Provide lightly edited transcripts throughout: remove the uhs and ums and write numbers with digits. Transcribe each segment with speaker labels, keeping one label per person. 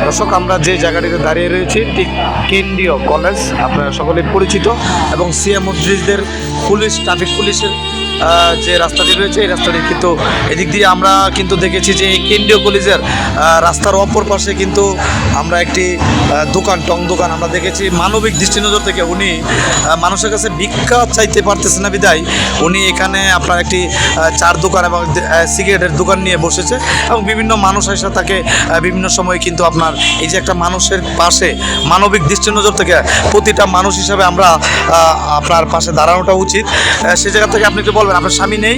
Speaker 1: দর্শক, আমরা যে জায়গাটিতে দাঁড়িয়ে রয়েছি ঠিক কেন্দ্রীয় কলেজ, আপনারা সকলে পরিচিত, এবং সিএম মুদ্রিজদের পুলিশ, ট্রাফিক পুলিশের যে রাস্তাটি রয়েছে, এই রাস্তাটি কিন্তু এদিক দিয়ে আমরা কিন্তু দেখেছি যে এই কেন্দ্রীয় কলেজের রাস্তার অপর পাশে কিন্তু আমরা একটি দোকান, টং দোকান আমরা দেখেছি। মানবিক দৃষ্টিনজর থেকে উনি মানুষের কাছে ভিক্ষা চাইতে পারতেছে না বিদায় উনি এখানে আপনার একটি চার দোকান এবং সিগারেটের দোকান নিয়ে বসেছে, এবং বিভিন্ন মানুষ এসে তাকে বিভিন্ন সময় কিন্তু আপনার এই যে একটা মানুষের পাশে মানবিক দৃষ্টিনজর থেকে প্রতিটা মানুষ হিসাবে আমরা আপনার পাশে দাঁড়ানোটা উচিত। সে জায়গা থেকে আপনি কি বলবেন, আপনার স্বামী নেই?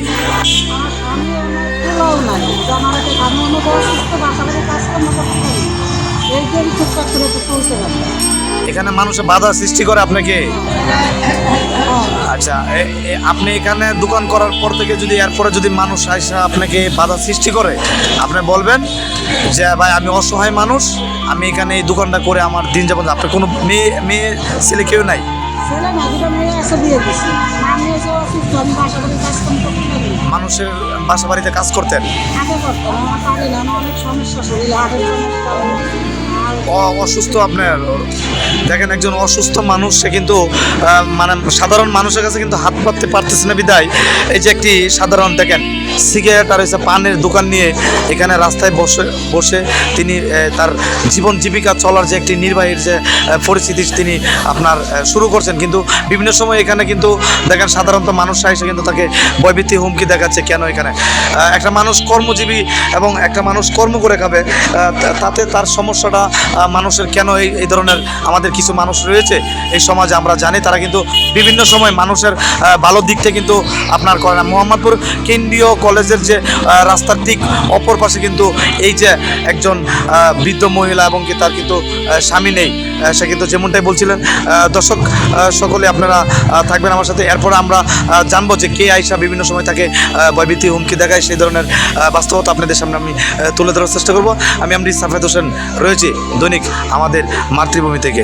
Speaker 1: এখানে মানুষের বাধা সৃষ্টি করে আপনাকে? আচ্ছা, আপনি এখানে দোকান করার পর থেকে যদি এরপরে যদি মানুষ আইসা আপনাকে বাধা সৃষ্টি করে, আপনি বলবেন যে ভাই আমি অসহায় মানুষ, আমি এখানে এই দোকানটা করে আমার দিন যাপন। আপনার কোনো মেয়ে ছেলে কেউ নাই? মানুষের বাসা বাড়িতে কাজ করতেন? অসুস্থ, আপনার দেখেন একজন অসুস্থ মানুষ, সে কিন্তু মানে সাধারণ মানুষের কাছে কিন্তু হাত পাততে পারতেছে না বিদায় এই যে একটি সাধারণ দেখেন সিগারেট আর হচ্ছে পানের দোকান নিয়ে এখানে রাস্তায় বসে তিনি তার জীবন জীবিকা চলার যে একটি নির্বাহীর যে পরিস্থিতি তিনি আপনার শুরু করছেন। কিন্তু বিভিন্ন সময় এখানে কিন্তু দেখেন সাধারণত মানুষরা এসে কিন্তু তাকে ভয়ভীতি হুমকি দেখাচ্ছে। কেন এখানে একটা মানুষ কর্মজীবী এবং একটা মানুষ কর্ম করে খাবে, তাতে তার সমস্যাটা মানুষের কেন এই ধরনের আমাদের কিছু মানুষ রয়েছে এই সমাজে আমরা জানি, তারা কিন্তু বিভিন্ন সময় মানুষের ভালো দিকটা কিন্তু আপনার করে না। মোহাম্মদপুর কেন্দ্রীয় কলেজের যে রাস্তার ঠিক অপর পাশে কিন্তু এই যে একজন বৃদ্ধ মহিলা এবং কি তার কিন্তু স্বামী নেই, সে কিন্তু যেমনটাই বলছিলেন। দর্শক সকলে আপনারা থাকবেন আমার সাথে, এরপরে আমরা জানবো যে কে আইসা বিভিন্ন সময় তাকে ভয়ভীতি হুমকি দেখায়, সেই ধরনের বাস্তবতা আপনাদের সামনে আমি তুলে ধরার চেষ্টা করব। আমি সাফেদ হোসেন রয়েছি দৈনিক আমাদের মাতৃভূমি থেকে।